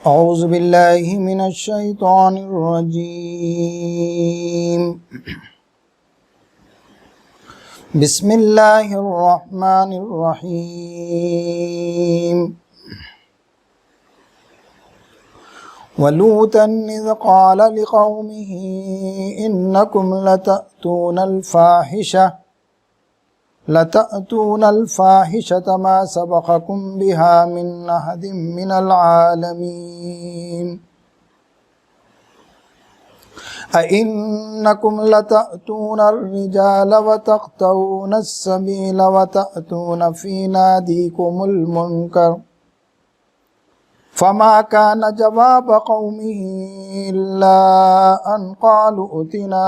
اعوذ باللہ من الشیطان الرجیم بسم اللہ الرحمن الرحیم وَلُوطًا إِذْ قَالَ لِقَوْمِهِ إِنَّكُمْ لَتَأْتُونَ الْفَاحِشَةَ مَا سَبَقَكُمْ بِهَا مِنْ أَحَدٍ مِّنَ الْعَالَمِينَ أَإِنَّكُمْ لَتَأْتُونَ الرِّجَالَ وَتَقْطَعُونَ السَّبِيلَ وَتَأْتُونَ فِي نَادِيكُمُ الْمُنكَرَ فما كان جواب قومه إلا أن قالوا ائتنا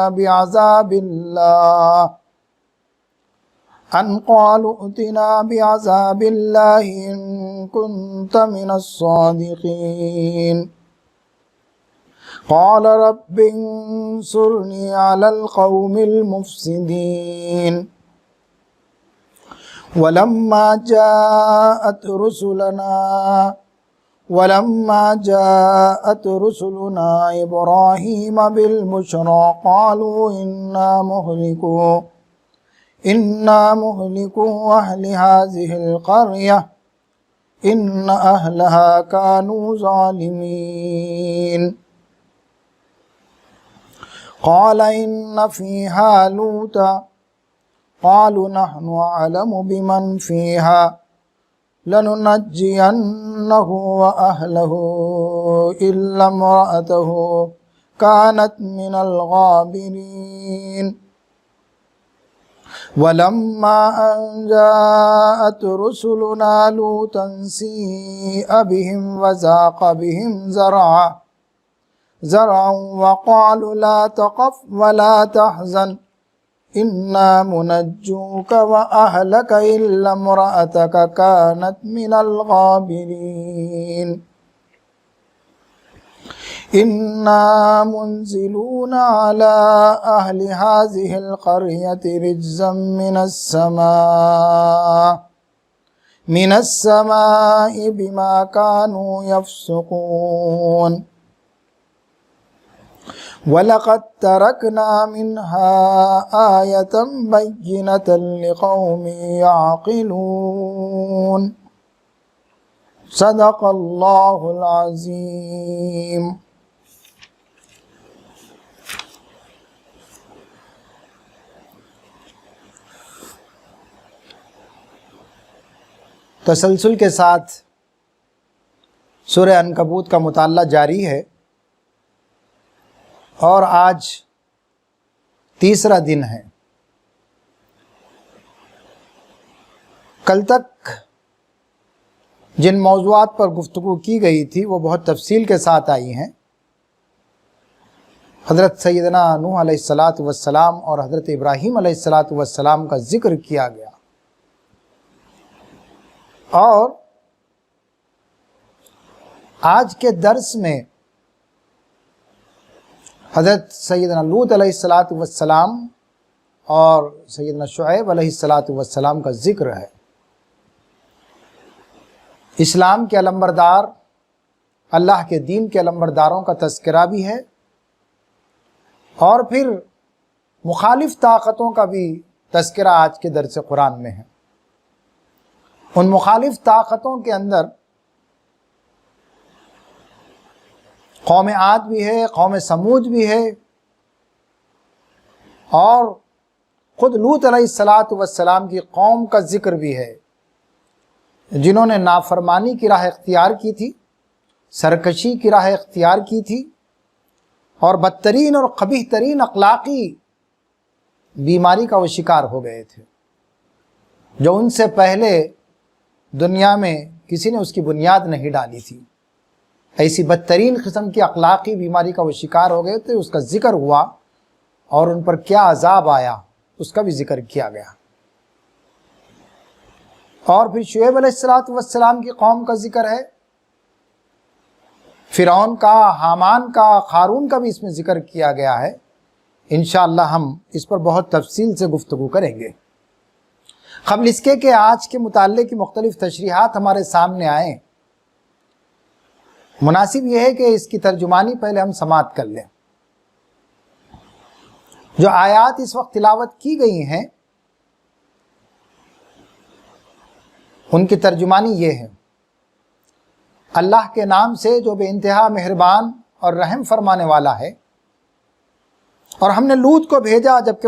بعذاب الله إن كنت من الصادقين قال رب انصرني على القوم المفسدين ولما جاءت رسلنا إبراهيم بالبشرى قالوا إنا مهلكو أهل هذه القرية إن أهلها كانوا ظالمين قال إن فيها لوطا قالوا نحن أعلم بمن فيها لننجينه وأهله إلا امرأته كانت من الغابرين ولما أن جاءت رسلنا لوطا سيء بهم وزاق بهم زرعا وقالوا لا تخف ولا تحزن إنا منجوك وأهلك إلا امرأتك كانت من الغابرين إنا منزلون على أهل هذه القرية رجزا من السماء بما كانوا يفسقون وَلَقَدْ تَرَكْنَا مِنْهَا آيَةً بَيِّنَةً لِقَوْمٍ يَعْقِلُونَ صدق اللہ العظیم۔ تسلسل کے ساتھ سورہ عنکبوت کا مطالعہ جاری ہے اور آج تیسرا دن ہے۔ کل تک جن موضوعات پر گفتگو کی گئی تھی وہ بہت تفصیل کے ساتھ آئی ہیں۔ حضرت سیدنا نوح علیہ السلام اور حضرت ابراہیم علیہ السلام کا ذکر کیا گیا، اور آج کے درس میں حضرت سیدنا لوط علیہ السلام اور سیدنا شعیب علیہ السلام کا ذکر ہے۔ اسلام کے علمبردار، اللہ کے دین کے علمبرداروں کا تذکرہ بھی ہے، اور پھر مخالف طاقتوں کا بھی تذکرہ آج کے درس قرآن میں ہے۔ ان مخالف طاقتوں کے اندر قوم عاد بھی ہے، قوم سمود بھی ہے، اور خود لوط علیہ السلام کی قوم کا ذکر بھی ہے، جنہوں نے نافرمانی کی راہ اختیار کی تھی، سرکشی کی راہ اختیار کی تھی، اور بدترین اور قبیح ترین اخلاقی بیماری کا وہ شکار ہو گئے تھے، جو ان سے پہلے دنیا میں کسی نے اس کی بنیاد نہیں ڈالی تھی۔ ایسی بدترین قسم کی اخلاقی بیماری کا وہ شکار ہو گئے تھے، اس کا ذکر ہوا، اور ان پر کیا عذاب آیا اس کا بھی ذکر کیا گیا۔ اور پھر شعیب علیہ السلام کی قوم کا ذکر ہے، فرعون کا، حامان کا، قارون کا بھی اس میں ذکر کیا گیا ہے۔ انشاءاللہ ہم اس پر بہت تفصیل سے گفتگو کریں گے۔ قبل اس کے آج کے مطالعے کی مختلف تشریحات ہمارے سامنے آئیں، مناسب یہ ہے کہ اس کی ترجمانی پہلے ہم سماعت کر لیں۔ جو آیات اس وقت تلاوت کی گئی ہیں ان کی ترجمانی یہ ہے: اللہ کے نام سے جو بے انتہا مہربان اور رحم فرمانے والا ہے، اور ہم نے لوط کو بھیجا جبکہ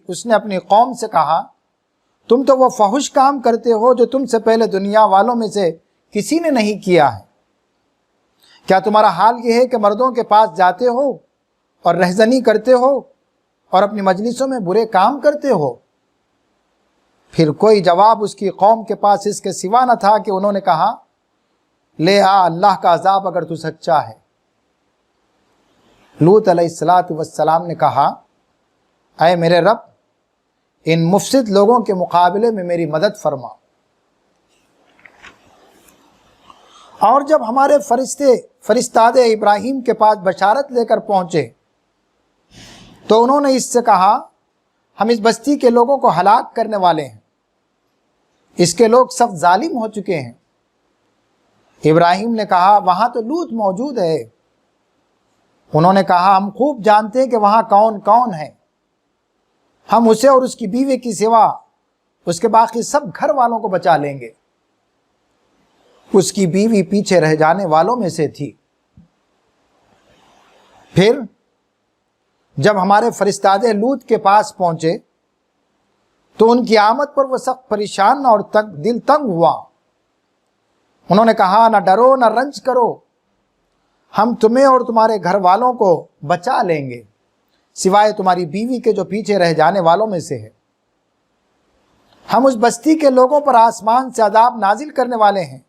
اس نے اپنی قوم سے کہا تم تو وہ فحش کام کرتے ہو جو تم سے پہلے دنیا والوں میں سے کسی نے نہیں کیا ہے۔ کیا تمہارا حال یہ ہے کہ مردوں کے پاس جاتے ہو اور رہزنی کرتے ہو اور اپنی مجلسوں میں برے کام کرتے ہو؟ پھر کوئی جواب اس کی قوم کے پاس اس کے سوا نہ تھا کہ انہوں نے کہا لے آ اللہ کا عذاب اگر تو سچا ہے۔ لوط علیہ السلام نے کہا اے میرے رب، ان مفسد لوگوں کے مقابلے میں میری مدد فرما۔ اور جب ہمارے فرشتاد ابراہیم کے پاس بشارت لے کر پہنچے تو انہوں نے اس سے کہا ہم اس بستی کے لوگوں کو ہلاک کرنے والے ہیں، اس کے لوگ سخت ظالم ہو چکے ہیں۔ ابراہیم نے کہا وہاں تو لوط موجود ہے۔ انہوں نے کہا ہم خوب جانتے ہیں کہ وہاں کون کون ہے، ہم اسے اور اس کی بیوی کی سوا اس کے باقی سب گھر والوں کو بچا لیں گے۔ اس کی بیوی پیچھے رہ جانے والوں میں سے تھی۔ پھر جب ہمارے فرشتاد لوط کے پاس پہنچے تو ان کی آمد پر وہ سخت پریشان اور دل تنگ ہوا۔ انہوں نے کہا نہ ڈرو نہ رنج کرو، ہم تمہیں اور تمہارے گھر والوں کو بچا لیں گے سوائے تمہاری بیوی کے جو پیچھے رہ جانے والوں میں سے ہے۔ ہم اس بستی کے لوگوں پر آسمان سے عذاب نازل کرنے والے ہیں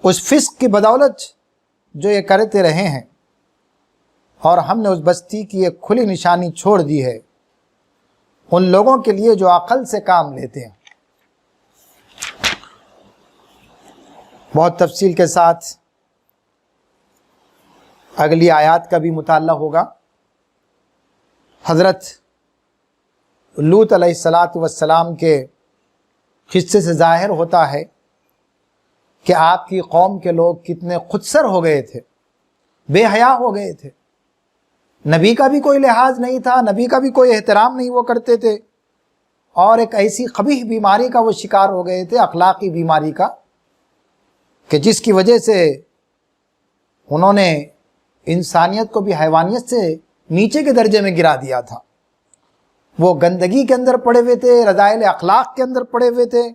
اس فسق کی بدولت جو یہ کرتے رہے ہیں، اور ہم نے اس بستی کی ایک کھلی نشانی چھوڑ دی ہے ان لوگوں کے لیے جو عقل سے کام لیتے ہیں۔ بہت تفصیل کے ساتھ اگلی آیات کا بھی مطالعہ ہوگا۔ حضرت لوط علیہ السلام کے قصے سے ظاہر ہوتا ہے کہ آپ کی قوم کے لوگ کتنے خودسر ہو گئے تھے، بے حیا ہو گئے تھے۔ نبی کا بھی کوئی لحاظ نہیں تھا، نبی کا بھی کوئی احترام نہیں وہ کرتے تھے، اور ایک ایسی قبیح بیماری کا وہ شکار ہو گئے تھے، اخلاقی بیماری کا، کہ جس کی وجہ سے انہوں نے انسانیت کو بھی حیوانیت سے نیچے کے درجے میں گرا دیا تھا۔ وہ گندگی کے اندر پڑے ہوئے تھے، رذائل اخلاق کے اندر پڑے ہوئے تھے،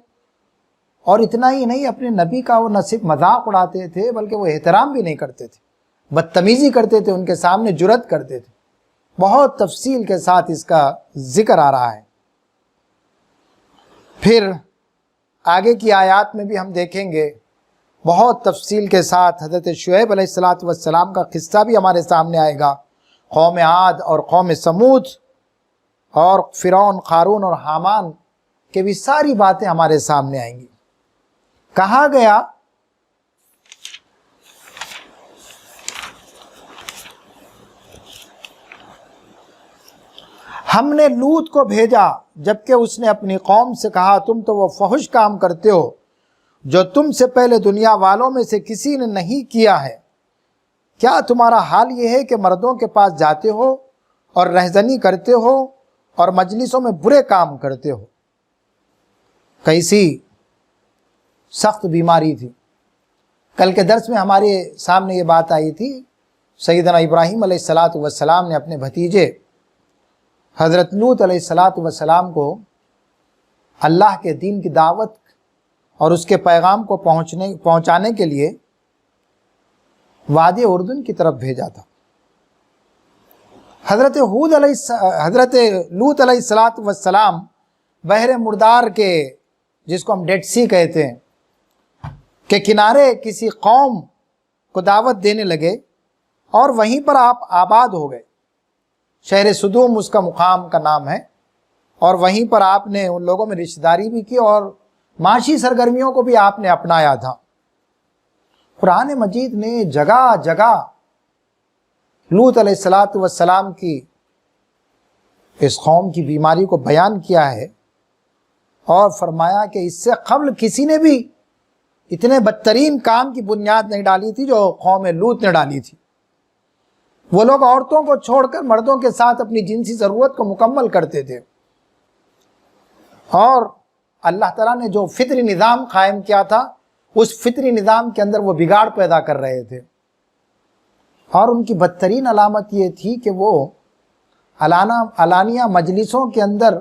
اور اتنا ہی نہیں اپنے نبی کا وہ نہ صرف مذاق اڑاتے تھے بلکہ وہ احترام بھی نہیں کرتے تھے، بدتمیزی کرتے تھے، ان کے سامنے جرأت کرتے تھے۔ بہت تفصیل کے ساتھ اس کا ذکر آ رہا ہے۔ پھر آگے کی آیات میں بھی ہم دیکھیں گے بہت تفصیل کے ساتھ حضرت شعیب علیہ السلام کا قصہ بھی ہمارے سامنے آئے گا، قوم عاد اور قوم سمود اور فرعون، قارون اور حامان کے بھی ساری باتیں ہمارے سامنے آئیں گی۔ کہا گیا ہم نے لوط کو بھیجا جبکہ اس نے اپنی قوم سے کہا تم تو وہ فحش کام کرتے ہو جو تم سے پہلے دنیا والوں میں سے کسی نے نہیں کیا ہے۔ کیا تمہارا حال یہ ہے کہ مردوں کے پاس جاتے ہو اور رہزنی کرتے ہو اور مجلسوں میں برے کام کرتے ہو؟ کیسی سخت بیماری تھی۔ کل کے درس میں ہمارے سامنے یہ بات آئی تھی، سیدنا ابراہیم علیہ السلام نے اپنے بھتیجے حضرت لوط علیہ السلام کو اللہ کے دین کی دعوت اور اس کے پیغام کو پہنچانے کے لیے وادی اردن کی طرف بھیجا تھا۔ حضرت لوط علیہ السلام بحر مردار کے، جس کو ہم ڈیڈ سی کہتے ہیں، کے کنارے کسی قوم کو دعوت دینے لگے اور وہیں پر آپ آباد ہو گئے۔ شہر صدوم اس کا مقام کا نام ہے، اور وہیں پر آپ نے ان لوگوں میں رشتہ داری بھی کی اور معاشی سرگرمیوں کو بھی آپ نے اپنایا تھا۔ قرآن مجید نے جگہ جگہ لوط علیہ السلام کی اس قوم کی بیماری کو بیان کیا ہے اور فرمایا کہ اس سے قبل کسی نے بھی اتنے بدترین کام کی بنیاد نہیں ڈالی تھی جو قوم لوط نے ڈالی تھی۔ وہ لوگ عورتوں کو چھوڑ کر مردوں کے ساتھ اپنی جنسی ضرورت کو مکمل کرتے تھے، اور اللہ تعالیٰ نے جو فطری نظام قائم کیا تھا اس فطری نظام کے اندر وہ بگاڑ پیدا کر رہے تھے۔ اور ان کی بدترین علامت یہ تھی کہ وہ علانیہ مجلسوں کے اندر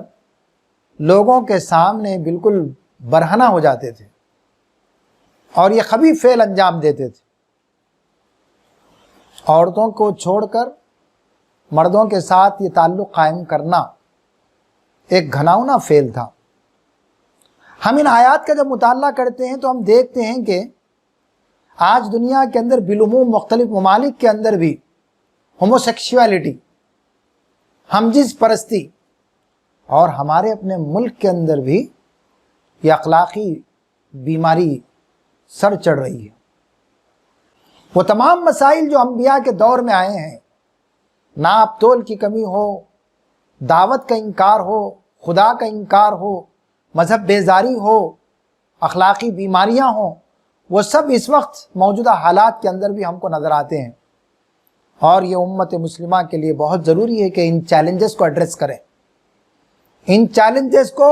لوگوں کے سامنے بالکل برہنہ ہو جاتے تھے اور یہ خبیث فعل انجام دیتے تھے۔ عورتوں کو چھوڑ کر مردوں کے ساتھ یہ تعلق قائم کرنا ایک گھناؤنا فعل تھا۔ ہم ان آیات کا جب مطالعہ کرتے ہیں تو ہم دیکھتے ہیں کہ آج دنیا کے اندر بالعموم مختلف ممالک کے اندر بھی ہوموسیکشولیٹی، ہم جنس پرستی، اور ہمارے اپنے ملک کے اندر بھی یہ اخلاقی بیماری سر چڑھ رہی ہے۔ وہ تمام مسائل جو انبیاء کے دور میں آئے ہیں، ناپ تول کی کمی ہو، دعوت کا انکار ہو، خدا کا انکار ہو، مذہب بیزاری ہو، اخلاقی بیماریاں ہوں، وہ سب اس وقت موجودہ حالات کے اندر بھی ہم کو نظر آتے ہیں، اور یہ امت مسلمہ کے لیے بہت ضروری ہے کہ ان چیلنجز کو ایڈریس کریں، ان چیلنجز کو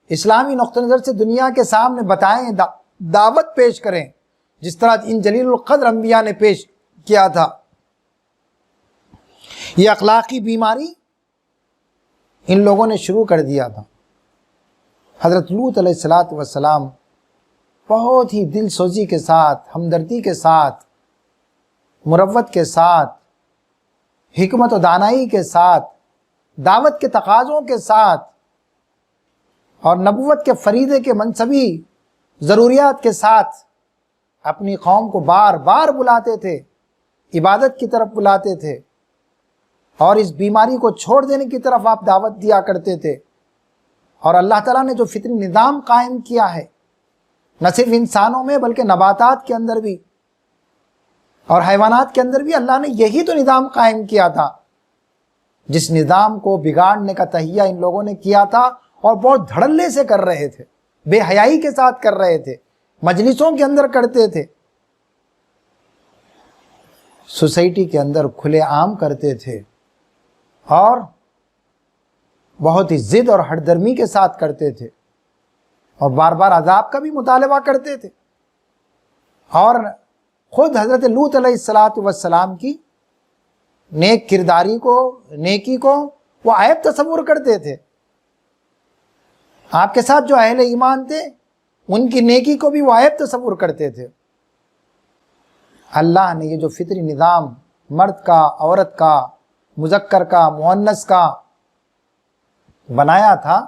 اسلامی نقطہ نظر سے دنیا کے سامنے بتائیں، دعوت پیش کریں، جس طرح ان جلیل القدر انبیاء نے پیش کیا تھا۔ یہ اخلاقی بیماری ان لوگوں نے شروع کر دیا تھا۔ حضرت لوط علیہ السلام بہت ہی دل سوزی کے ساتھ، ہمدردی کے ساتھ، مروت کے ساتھ، حکمت و دانائی کے ساتھ، دعوت کے تقاضوں کے ساتھ اور نبوت کے فریضے کے منصبی ضروریات کے ساتھ اپنی قوم کو بار بار بلاتے تھے، عبادت کی طرف بلاتے تھے، اور اس بیماری کو چھوڑ دینے کی طرف آپ دعوت دیا کرتے تھے۔ اور اللہ تعالیٰ نے جو فطری نظام قائم کیا ہے، نہ صرف انسانوں میں بلکہ نباتات کے اندر بھی اور حیوانات کے اندر بھی اللہ نے یہی تو نظام قائم کیا تھا، جس نظام کو بگاڑنے کا تہیہ ان لوگوں نے کیا تھا، اور بہت دھڑلے سے کر رہے تھے، بے حیائی کے ساتھ کر رہے تھے، مجلسوں کے اندر کرتے تھے، سوسائٹی کے اندر کھلے عام کرتے تھے، اور بہت ہی ضد اور ہٹ درمی کے ساتھ کرتے تھے، اور بار بار عذاب کا بھی مطالبہ کرتے تھے، اور خود حضرت لوط علیہ السلام کی نیک کرداری کو، نیکی کو وہ عیب تصور کرتے تھے۔ آپ کے ساتھ جو اہل ایمان تھے ان کی نیکی کو بھی وہ عیب تصور کرتے تھے۔ اللہ نے یہ جو فطری نظام مرد کا، عورت کا، مذکر کا، مؤنث کا بنایا تھا،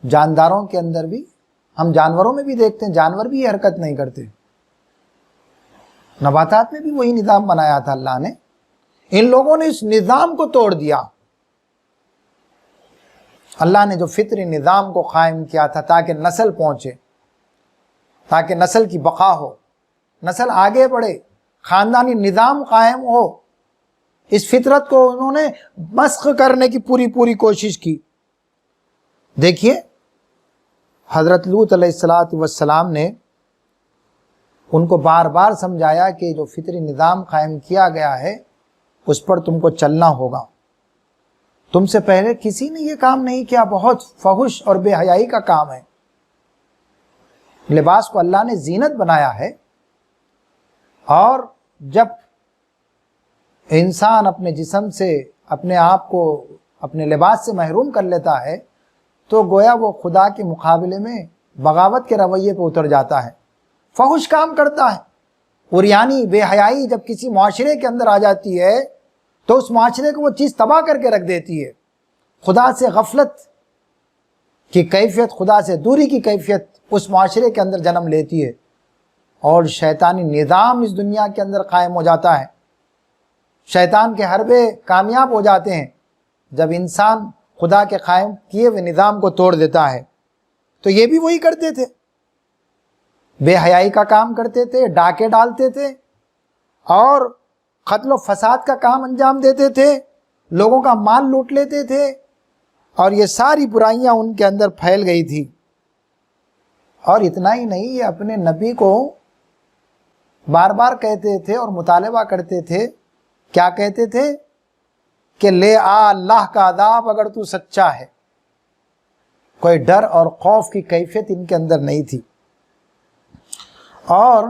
جانداروں کے اندر بھی، ہم جانوروں میں بھی دیکھتے ہیں، جانور بھی یہ حرکت نہیں کرتے، نباتات میں بھی وہی نظام بنایا تھا اللہ نے۔ ان لوگوں نے اس نظام کو توڑ دیا۔ اللہ نے جو فطری نظام کو قائم کیا تھا تاکہ نسل پہنچے، تاکہ نسل کی بقا ہو، نسل آگے بڑھے، خاندانی نظام قائم ہو، اس فطرت کو انہوں نے مسخ کرنے کی پوری کوشش کی۔ دیکھیے حضرت لوط علیہ السلام نے ان کو بار بار سمجھایا کہ جو فطری نظام قائم کیا گیا ہے اس پر تم کو چلنا ہوگا، تم سے پہلے کسی نے یہ کام نہیں کیا، بہت فحش اور بے حیائی کا کام ہے۔ لباس کو اللہ نے زینت بنایا ہے، اور جب انسان اپنے جسم سے اپنے آپ کو اپنے لباس سے محروم کر لیتا ہے تو گویا وہ خدا کے مقابلے میں بغاوت کے رویے پہ اتر جاتا ہے، فحش کام کرتا ہے۔ عریانی، بے حیائی جب کسی معاشرے کے اندر آ جاتی ہے تو اس معاشرے کو وہ چیز تباہ کر کے رکھ دیتی ہے۔ خدا سے غفلت کی کیفیت، خدا سے دوری کی کیفیت اس معاشرے کے اندر جنم لیتی ہے، اور شیطانی نظام اس دنیا کے اندر قائم ہو جاتا ہے۔ شیطان کے حربے کامیاب ہو جاتے ہیں جب انسان خدا کے قائم کیے ہوئے نظام کو توڑ دیتا ہے۔ تو یہ بھی وہی کرتے تھے، بے حیائی کا کام کرتے تھے، ڈاکے ڈالتے تھے، اور قتل و فساد کا کام انجام دیتے تھے، لوگوں کا مال لوٹ لیتے تھے، اور یہ ساری برائیاں ان کے اندر پھیل گئی تھی۔ اور اتنا ہی نہیں، یہ اپنے نبی کو بار بار کہتے تھے اور مطالبہ کرتے تھے، کیا کہتے تھے کہ لے آ اللہ کا عذاب اگر تو سچا ہے۔ کوئی ڈر اور خوف کی کیفیت ان کے اندر نہیں تھی۔ اور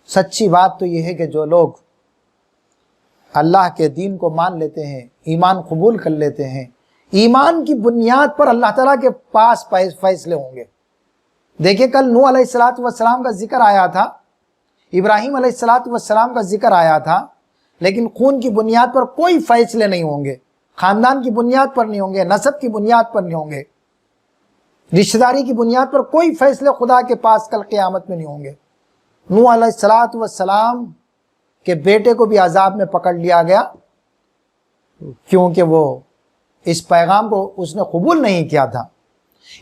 سچی بات تو یہ ہے کہ جو لوگ اللہ کے دین کو مان لیتے ہیں، ایمان قبول کر لیتے ہیں، ایمان کی بنیاد پر اللہ تعالیٰ کے پاس فیصلے ہوں گے۔ دیکھیں کل نوح علیہ السلام کا ذکر آیا تھا، ابراہیم علیہ السلام کا ذکر آیا تھا، لیکن خون کی بنیاد پر کوئی فیصلے نہیں ہوں گے، خاندان کی بنیاد پر نہیں ہوں گے، نسب کی بنیاد پر نہیں ہوں گے، رشتہ داری کی بنیاد پر کوئی فیصلے خدا کے پاس کل قیامت میں نہیں ہوں گے۔ نوح علیہ السلام کے بیٹے کو بھی عذاب میں پکڑ لیا گیا، کیونکہ وہ اس پیغام کو اس نے قبول نہیں کیا تھا۔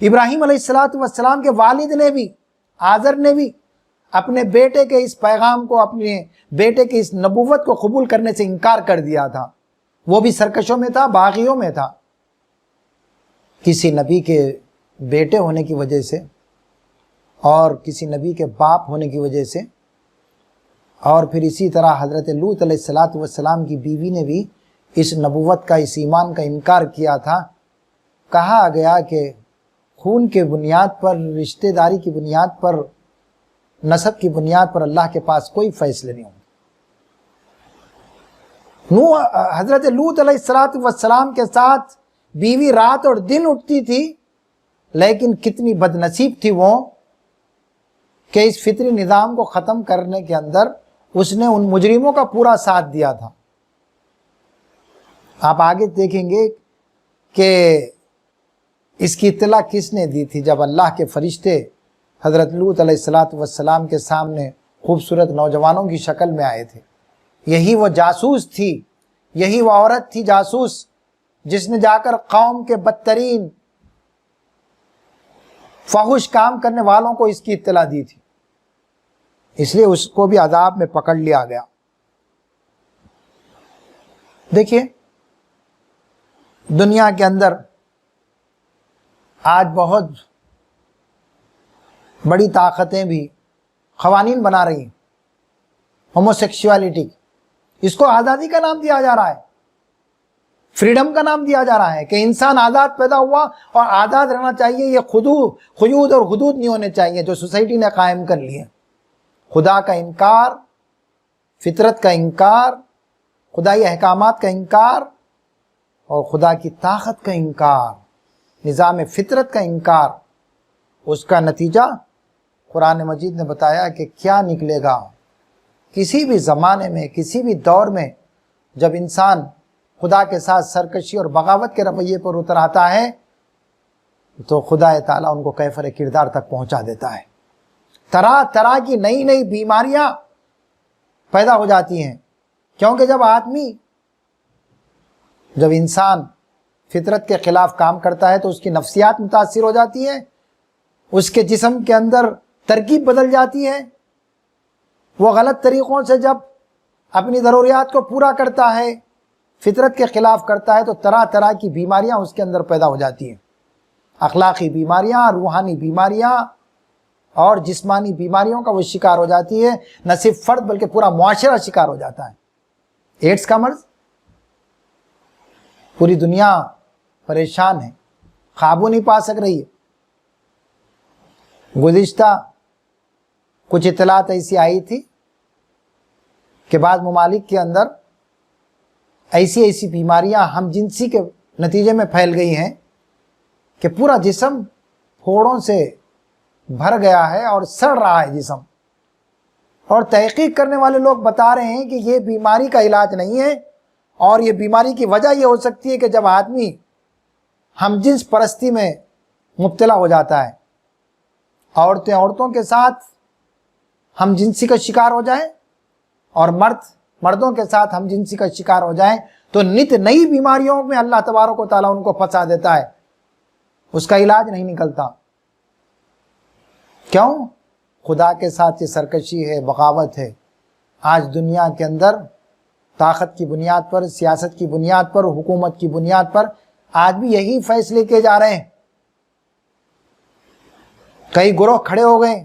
ابراہیم علیہ السلام کے والد نے بھی، آزر نے بھی اپنے بیٹے کے اس پیغام کو، اپنے بیٹے کی اس نبوت کو قبول کرنے سے انکار کر دیا تھا۔ وہ بھی سرکشوں میں تھا، باغیوں میں تھا۔ کسی نبی کے بیٹے ہونے کی وجہ سے اور کسی نبی کے باپ ہونے کی وجہ سے، اور پھر اسی طرح حضرت لوط علیہ السلام کی بیوی نے بھی اس نبوت کا، اس ایمان کا انکار کیا تھا۔ کہا گیا کہ خون کے بنیاد پر، رشتہ داری کی بنیاد پر، نسب کی بنیاد پر اللہ کے پاس کوئی فیصلے نہیں ہوں۔ حضرت لوط علیہ السلام کے ساتھ بیوی رات اور دن اٹھتی تھی، لیکن کتنی بد نصیب تھی وہ کہ اس فطری نظام کو ختم کرنے کے اندر اس نے ان مجرموں کا پورا ساتھ دیا تھا۔ آپ آگے دیکھیں گے کہ اس کی اطلاع کس نے دی تھی جب اللہ کے فرشتے حضرت لوط علیہ السلام کے سامنے خوبصورت نوجوانوں کی شکل میں آئے تھے۔ یہی وہ جاسوس تھی، یہی وہ عورت تھی جاسوس جس نے جا کر قوم کے بدترین فحش کام کرنے والوں کو اس کی اطلاع دی تھی، اس لیے اس کو بھی عذاب میں پکڑ لیا گیا۔ دیکھیے دنیا کے اندر آج بہت بڑی طاقتیں بھی قوانین بنا رہی ہیں ہوموسیکشوالٹی، اس کو آزادی کا نام دیا جا رہا ہے، فریڈم کا نام دیا جا رہا ہے کہ انسان آزاد پیدا ہوا اور آزاد رہنا چاہیے۔ یہ قیود اور حدود نہیں ہونے چاہیے جو سوسائٹی نے قائم کر لی ہے۔ خدا کا انکار، فطرت کا انکار، خدائی احکامات کا انکار اور خدا کی طاقت کا انکار، نظام فطرت کا انکار، اس کا نتیجہ قرآن مجید نے بتایا کہ کیا نکلے گا۔ کسی بھی زمانے میں، کسی بھی دور میں جب انسان خدا کے ساتھ سرکشی اور بغاوت کے رویے پر اتر آتا ہے تو خدا تعالیٰ ان کو کیفر کردار تک پہنچا دیتا ہے۔ طرح طرح کی نئی نئی بیماریاں پیدا ہو جاتی ہیں، کیونکہ جب انسان فطرت کے خلاف کام کرتا ہے تو اس کی نفسیات متاثر ہو جاتی ہے، اس کے جسم کے اندر ترکیب بدل جاتی ہے، وہ غلط طریقوں سے جب اپنی ضروریات کو پورا کرتا ہے، فطرت کے خلاف کرتا ہے، تو طرح طرح کی بیماریاں اس کے اندر پیدا ہو جاتی ہیں، اخلاقی بیماریاں، روحانی بیماریاں اور جسمانی بیماریوں کا وہ شکار ہو جاتی ہے۔ نہ صرف فرد بلکہ پورا معاشرہ شکار ہو جاتا ہے۔ ایڈز کا مرض، پوری دنیا پریشان ہے، قابو نہیں پا سک رہی ہے۔ گزشتہ کچھ اطلاعات ایسی آئی تھی کہ بعض ممالک کے اندر ایسی بیماریاں ہم جنسی کے نتیجے میں پھیل گئی ہیں کہ پورا جسم پھوڑوں سے بھر گیا ہے اور سڑ رہا ہے جسم، اور تحقیق کرنے والے لوگ بتا رہے ہیں کہ یہ بیماری کا علاج نہیں ہے، اور یہ بیماری کی وجہ یہ ہو سکتی ہے کہ جب آدمی ہم جنس پرستی میں مبتلا ہو جاتا ہے، عورتیں عورتوں کے ساتھ ہم جنسی کا شکار ہو جائیں اور مردوں کے ساتھ ہم جنسی کا شکار ہو جائیں، تو نت نئی بیماریوں میں اللہ تبارک و تعالیٰ ان کو پھنسا دیتا ہے، اس کا علاج نہیں نکلتا۔ کیوں؟ خدا کے ساتھ یہ سرکشی ہے، بغاوت ہے۔ آج دنیا کے اندر طاقت کی بنیاد پر، سیاست کی بنیاد پر، حکومت کی بنیاد پر آج بھی یہی فیصلے کیے جا رہے ہیں کئی گروہ کھڑے ہو گئے.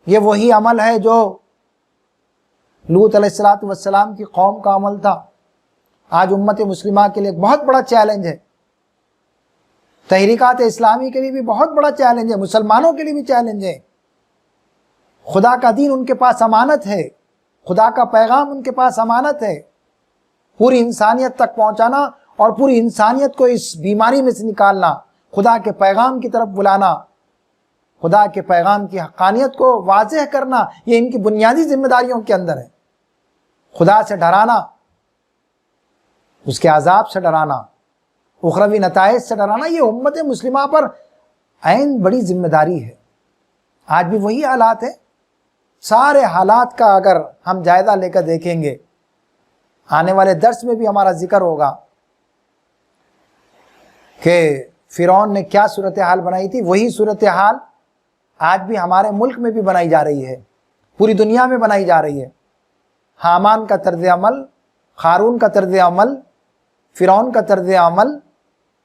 یہ وہی عمل ہے جو لوط علیہ السلام کی قوم کا عمل تھا. آج امت مسلمہ کے لیے ایک بہت بڑا چیلنج ہے. تحریکات اسلامی کے لیے بھی بہت بڑا چیلنج ہے, مسلمانوں کے لیے بھی چیلنج ہے. خدا کا دین ان کے پاس امانت ہے, خدا کا پیغام ان کے پاس امانت ہے. پوری انسانیت تک پہنچانا اور پوری انسانیت کو اس بیماری میں سے نکالنا, خدا کے پیغام کی طرف بلانا, خدا کے پیغام کی حقانیت کو واضح کرنا, یہ ان کی بنیادی ذمہ داریوں کے اندر ہے. خدا سے ڈرانا, اس کے عذاب سے ڈرانا, اخروی نتائج سے ڈرانا, یہ امت مسلمہ پر عین بڑی ذمہ داری ہے. آج بھی وہی حالات ہیں. سارے حالات کا اگر ہم جائزہ لے کر دیکھیں گے, آنے والے درس میں بھی ہمارا ذکر ہوگا کہ فرعون نے کیا صورتحال بنائی تھی, وہی صورتحال آج بھی ہمارے ملک میں بھی بنائی جا رہی ہے, پوری دنیا میں بنائی جا رہی ہے. حامان کا طرز عمل, قارون کا طرز عمل, فرعون کا طرز عمل,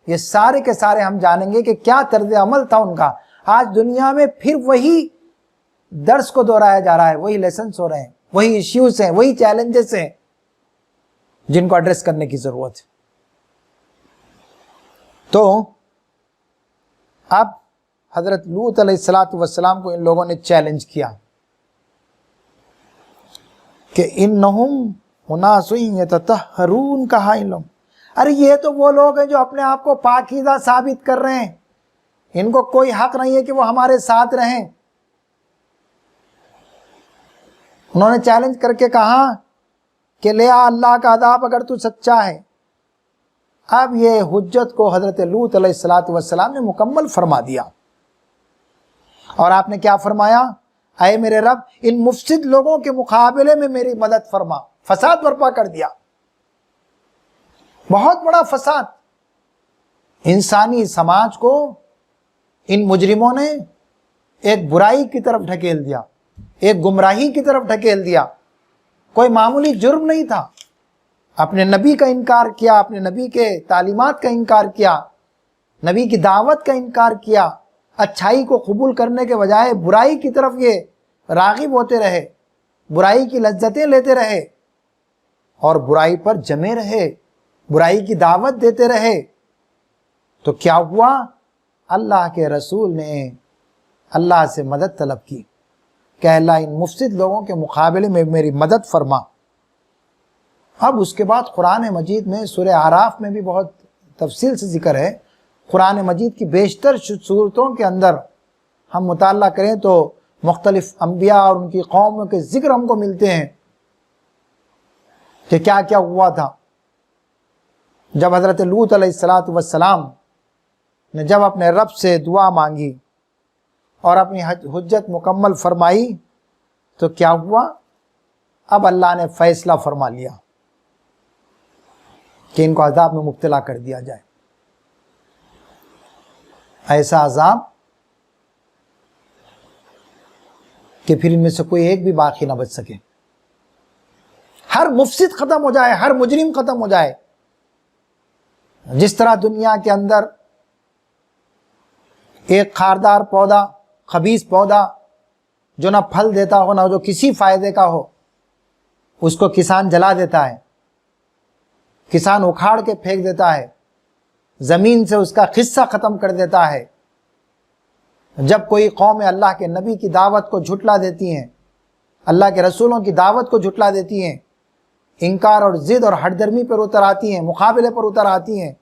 یہ سارے کے سارے ہم جانیں گے کہ کیا طرز عمل تھا ان کا. آج دنیا میں پھر وہی درس کو دہرایا جا رہا ہے, وہی لیسنس ہو رہے ہیں, وہی ایشیوز ہیں, وہی چیلنجز ہیں جن کو ایڈریس کرنے کی ضرورت ہے. تو اب حضرت لوط علیہ السلام کو ان لوگوں نے چیلنج کیا کہ انہم اناس یتطہرون قائلون, ارے یہ تو وہ لوگ ہیں جو اپنے آپ کو پاکیزہ ثابت کر رہے ہیں, ان کو کوئی حق نہیں ہے کہ وہ ہمارے ساتھ رہیں. انہوں نے چیلنج کر کے کہا کہ لے آ اللہ کا عذاب اگر تو سچا ہے. اب یہ حجت کو حضرت لوط علیہ السلام نے مکمل فرما دیا, اور آپ نے کیا فرمایا, اے میرے رب ان مفسد لوگوں کے مقابلے میں میری مدد فرما. فساد برپا کر دیا, بہت بڑا فساد. انسانی سماج کو ان مجرموں نے ایک برائی کی طرف ڈھکیل دیا, ایک گمراہی کی طرف ڈھکیل دیا. کوئی معمولی جرم نہیں تھا. اپنے نبی کا انکار کیا, اپنے نبی کے تعلیمات کا انکار کیا, نبی کی دعوت کا انکار کیا, اچھائی کو قبول کرنے کے بجائے برائی کی طرف یہ راغب ہوتے رہے, برائی کی لذتیں لیتے رہے اور برائی پر جمے رہے, برائی کی دعوت دیتے رہے. تو کیا ہوا, اللہ کے رسول نے اللہ سے مدد طلب کی کہ اللہ ان مفسد لوگوں کے مقابلے میں میری مدد فرما. اب اس کے بعد قرآن مجید میں سورہ اعراف میں بھی بہت تفصیل سے ذکر ہے. قرآن مجید کی بیشتر صورتوں کے اندر ہم مطالعہ کریں تو مختلف انبیاء اور ان کی قوموں کے ذکر ہم کو ملتے ہیں کہ کیا کیا ہوا تھا. جب حضرت لوط علیہ السلام نے جب اپنے رب سے دعا مانگی اور اپنی حجت مکمل فرمائی تو کیا ہوا, اب اللہ نے فیصلہ فرما لیا کہ ان کو عذاب میں مبتلا کر دیا جائے. ایسا عذاب کہ پھر ان میں سے کوئی ایک بھی باقی نہ بچ سکے. ہر مفسد ختم ہو جائے, ہر مجرم ختم ہو جائے. جس طرح دنیا کے اندر ایک خاردار پودا, خبیث پودا جو نہ پھل دیتا ہو نہ جو کسی فائدے کا ہو, اس کو کسان جلا دیتا ہے, کسان اکھاڑ کے پھینک دیتا ہے, زمین سے اس کا حصہ ختم کر دیتا ہے. جب کوئی قوم اللہ کے نبی کی دعوت کو جھٹلا دیتی ہیں, اللہ کے رسولوں کی دعوت کو جھٹلا دیتی ہیں, انکار اور ضد اور ہٹ درمی پر اتر آتی ہیں, مقابلے پر اتر آتی ہیں,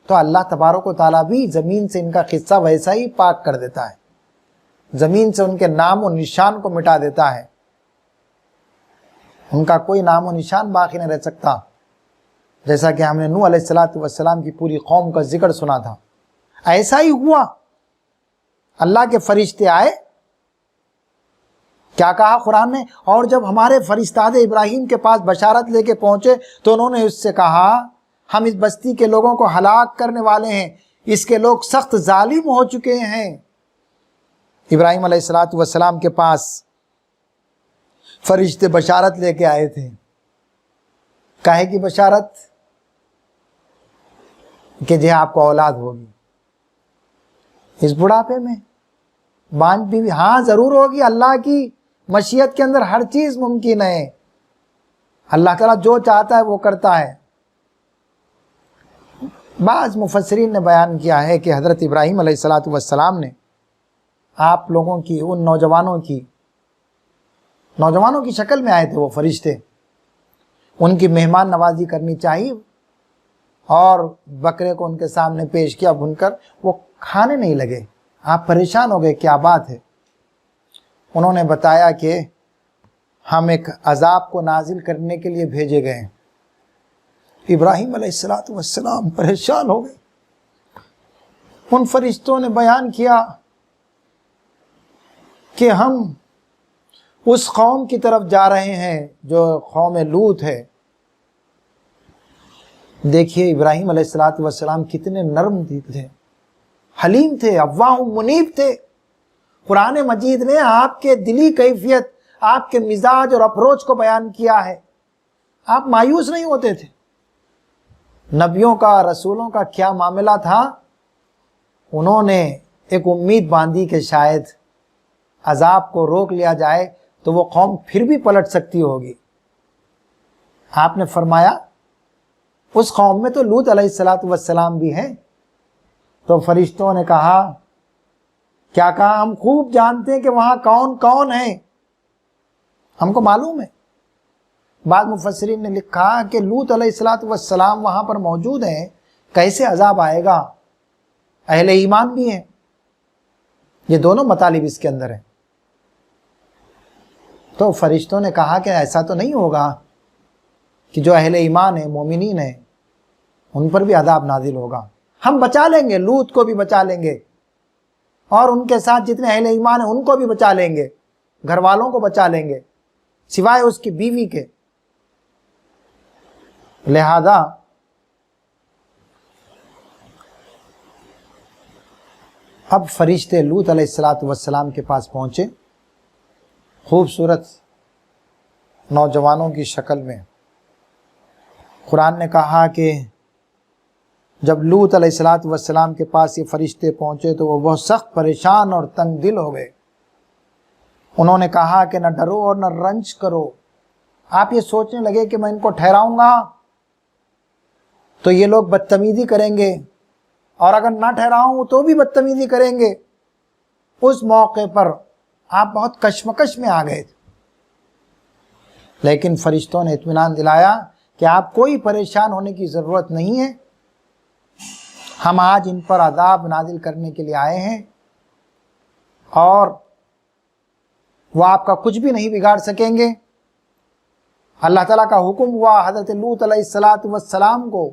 تو اللہ تبارک و تعالیٰ بھی زمین سے ان کا قصہ ویسا ہی پاک کر دیتا ہے, زمین سے ان کے نام و نشان کو مٹا دیتا ہے. ان کا کوئی نام و نشان باقی نہیں رہ سکتا. جیسا کہ ہم نے نوح علیہ السلام کی پوری قوم کا ذکر سنا تھا, ایسا ہی ہوا. اللہ کے فرشتے آئے, کیا کہا قرآن نے, اور جب ہمارے فرشتاد ابراہیم کے پاس بشارت لے کے پہنچے تو انہوں نے اس سے کہا ہم اس بستی کے لوگوں کو ہلاک کرنے والے ہیں, اس کے لوگ سخت ظالم ہو چکے ہیں. ابراہیم علیہ السلام کے پاس فرشتے بشارت لے کے آئے تھے. کاہے کی بشارت؟ کہ جی آپ کو اولاد ہوگی اس بڑھاپے میں, بانج بیوی ہاں ضرور ہوگی، اللہ کی مشیت کے اندر ہر چیز ممکن ہے، اللہ تعالیٰ جو چاہتا ہے وہ کرتا ہے۔ بعض مفسرین نے بیان کیا ہے کہ حضرت ابراہیم علیہ السلام نے آپ لوگوں کی، ان نوجوانوں کی شکل میں آئے تھے وہ فرشتے، ان کی مہمان نوازی کرنی چاہیے، اور بکرے کو ان کے سامنے پیش کیا بھن کر، وہ کھانے نہیں لگے، آپ پریشان ہو گئے کیا بات ہے؟ انہوں نے بتایا کہ ہم ایک عذاب کو نازل کرنے کے لیے بھیجے گئے ہیں۔ ابراہیم علیہ السلام پریشان ہو گئے۔ ان فرشتوں نے بیان کیا کہ ہم اس قوم کی طرف جا رہے ہیں جو قوم لوط ہے۔ دیکھیے ابراہیم علیہ السلام کتنے نرم تھے، حلیم تھے، اواہ منیب تھے۔ قرآن مجید نے آپ کے دلی کیفیت، آپ کے مزاج اور اپروچ کو بیان کیا ہے۔ آپ مایوس نہیں ہوتے تھے۔ نبیوں کا، رسولوں کا کیا معاملہ تھا؟ انہوں نے ایک امید باندھی کہ شاید عذاب کو روک لیا جائے تو وہ قوم پھر بھی پلٹ سکتی ہوگی۔ آپ نے فرمایا اس قوم میں تو لوط علیہ السلام بھی ہیں۔ تو فرشتوں نے کہا، کیا کہا؟ ہم خوب جانتے ہیں کہ وہاں کون کون ہیں، ہم کو معلوم ہے۔ بعض مفسرین نے لکھا کہ لوط علیہ السلام وہاں پر موجود ہیں، کیسے عذاب آئے گا؟ اہل ایمان بھی ہیں، یہ دونوں مطالب اس کے اندر ہیں۔ تو فرشتوں نے کہا کہ ایسا تو نہیں ہوگا کہ جو اہل ایمان ہیں، مومنین ہیں، ان پر بھی عذاب نازل ہوگا۔ ہم بچا لیں گے، لوط کو بھی بچا لیں گے، اور ان کے ساتھ جتنے اہل ایمان ہیں ان کو بھی بچا لیں گے، گھر والوں کو بچا لیں گے، سوائے اس کی بیوی کے۔ لہذا اب فرشتے لوط علیہ السلام کے پاس پہنچے، خوبصورت نوجوانوں کی شکل میں۔ قرآن نے کہا کہ جب لوط علیہ السلام کے پاس یہ فرشتے پہنچے تو وہ بہت سخت پریشان اور تنگ دل ہو گئے۔ انہوں نے کہا کہ نہ ڈرو اور نہ رنج کرو۔ آپ یہ سوچنے لگے کہ میں ان کو ٹھہراؤں گا تو یہ لوگ بدتمیزی کریں گے، اور اگر نہ ٹھہراؤں تو بھی بدتمیزی کریں گے۔ اس موقع پر آپ بہت کشمکش میں آ گئے تھے، لیکن فرشتوں نے اطمینان دلایا کہ آپ کوئی پریشان ہونے کی ضرورت نہیں ہے، ہم آج ان پر عذاب نازل کرنے کے لیے آئے ہیں، اور وہ آپ کا کچھ بھی نہیں بگاڑ سکیں گے۔ اللہ تعالیٰ کا حکم ہوا حضرت لوط علیہ السلام کو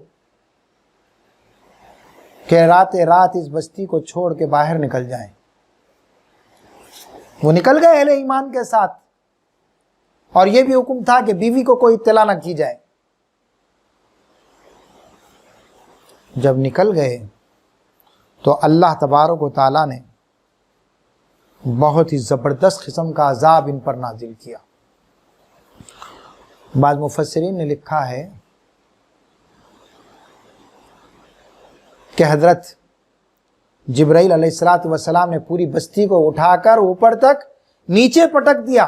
کہ رات اس بستی کو چھوڑ کے باہر نکل جائیں۔ وہ نکل گئے اہل ایمان کے ساتھ، اور یہ بھی حکم تھا کہ بیوی کو کوئی اطلاع نہ کی جائے۔ جب نکل گئے تو اللہ تبارک و تعالیٰ نے بہت ہی زبردست قسم کا عذاب ان پر نازل کیا۔ بعض مفسرین نے لکھا ہے کہ حضرت جبرائیل علیہ السلام نے پوری بستی کو اٹھا کر اوپر تک نیچے پٹک دیا،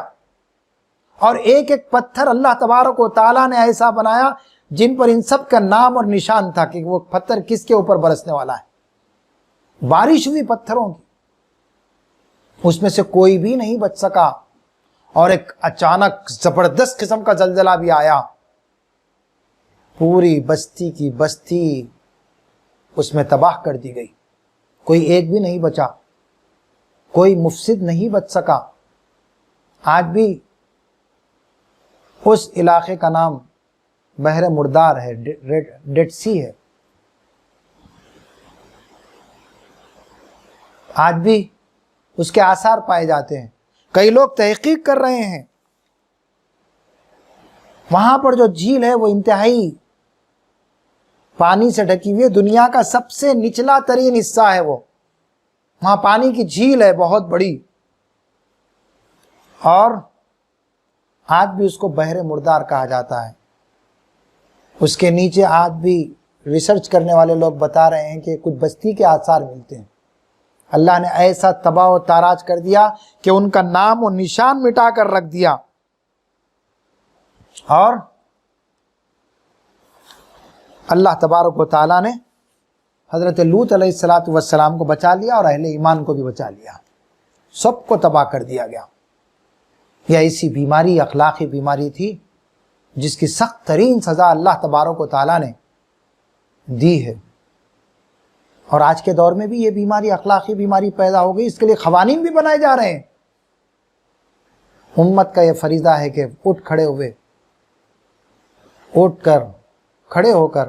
اور ایک ایک پتھر اللہ تبارک و تعالیٰ نے ایسا بنایا جن پر ان سب کا نام اور نشان تھا کہ وہ پتھر کس کے اوپر برسنے والا ہے۔ بارش ہوئی پتھروں کی، اس میں سے کوئی بھی نہیں بچ سکا، اور ایک اچانک زبردست قسم کا زلزلہ بھی آیا، پوری بستی کی بستی اس میں تباہ کر دی گئی، کوئی ایک بھی نہیں بچا، کوئی مفسد نہیں بچ سکا۔ آج بھی اس علاقے کا نام بحر مردار ہے، ڈیڈ سی ہے۔ آج بھی اس کے آثار پائے جاتے ہیں، کئی لوگ تحقیق کر رہے ہیں۔ وہاں پر جو جھیل ہے وہ انتہائی پانی سے ڈھکی ہوئی ہے، دنیا کا سب سے نچلا ترین حصہ ہے وہ، وہاں پانی کی جھیل ہے بہت بڑی، اور آج بھی اس کو بحر مردار کہا جاتا ہے۔ اس کے نیچے آج بھی ریسرچ کرنے والے لوگ بتا رہے ہیں کہ کچھ بستی کے آثار ملتے ہیں۔ اللہ نے ایسا تباہ و تاراج کر دیا کہ ان کا نام و نشان مٹا کر رکھ دیا، اور اللہ تبارک و تعالیٰ نے حضرت لوط علیہ السلام کو بچا لیا اور اہل ایمان کو بھی بچا لیا، سب کو تباہ کر دیا گیا۔ یہ ایسی بیماری، اخلاقی بیماری تھی جس کی سخت ترین سزا اللہ تبارک و تعالیٰ نے دی ہے، اور آج کے دور میں بھی یہ بیماری، اخلاقی بیماری پیدا ہو گئی۔ اس کے لیے قوانین بھی بنائے جا رہے ہیں۔ امت کا یہ فریضہ ہے کہ اٹھ کھڑے ہو کر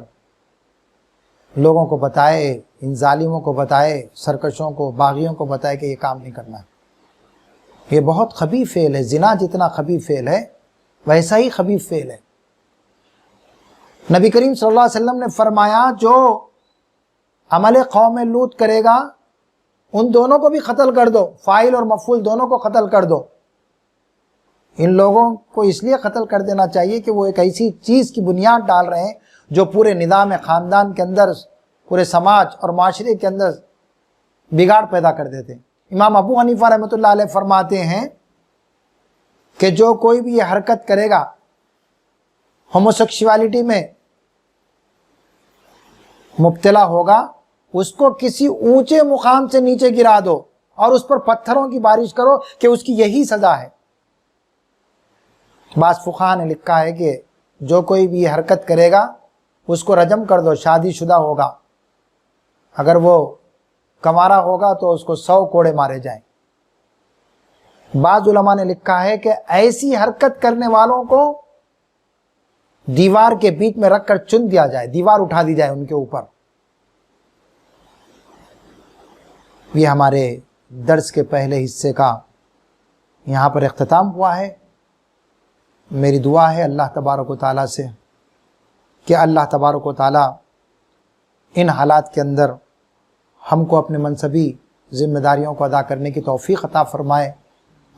لوگوں کو بتائے، ان ظالموں کو بتائے، سرکشوں کو، باغیوں کو بتائے کہ یہ کام نہیں کرنا ہے۔ یہ بہت خبیث فعل ہے، زنا جتنا خبیث فعل ہے ویسا ہی خبیث فعل ہے۔ نبی کریم صلی اللہ علیہ وسلم نے فرمایا جو عمل قوم لوط کرے گا ان دونوں کو بھی قتل کر دو، فاعل اور مفعول دونوں کو قتل کر دو۔ ان لوگوں کو اس لیے قتل کر دینا چاہیے کہ وہ ایک ایسی چیز کی بنیاد ڈال رہے ہیں جو پورے نظام خاندان کے اندر، پورے سماج اور معاشرے کے اندر بگاڑ پیدا کر دیتے ہیں۔ امام ابو حنیفہ رحمۃ اللہ علیہ فرماتے ہیں کہ جو کوئی بھی یہ حرکت کرے گا، ہوموسیکشوالٹی میں مبتلا ہوگا، اس کو کسی اونچے مقام سے نیچے گرا دو اور اس پر پتھروں کی بارش کرو کہ اس کی یہی سزا ہے۔ بعض فقہاء نے لکھا ہے کہ جو کوئی بھی یہ حرکت کرے گا اس کو رجم کر دو، شادی شدہ ہوگا، اگر وہ کنوارا ہوگا تو اس کو 100 کوڑے مارے جائیں۔ بعض علماء نے لکھا ہے کہ ایسی حرکت کرنے والوں کو دیوار کے بیچ میں رکھ کر چن دیا جائے، دیوار اٹھا دی جائے ان کے اوپر۔ یہ ہمارے درس کے پہلے حصے کا یہاں پر اختتام ہوا ہے۔ میری دعا ہے اللہ تبارک و تعالیٰ سے کہ اللہ تبارک و تعالیٰ ان حالات کے اندر ہم کو اپنے منصبی ذمہ داریوں کو ادا کرنے کی توفیق عطا فرمائے،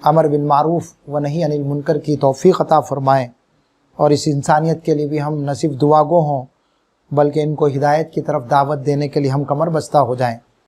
امر بالمعروف و نہی عن المنکر کی توفیق عطا فرمائے، اور اس انسانیت کے لیے بھی ہم نہ صرف دعا گو ہوں بلکہ ان کو ہدایت کی طرف دعوت دینے کے لیے ہم کمر بستہ ہو جائیں۔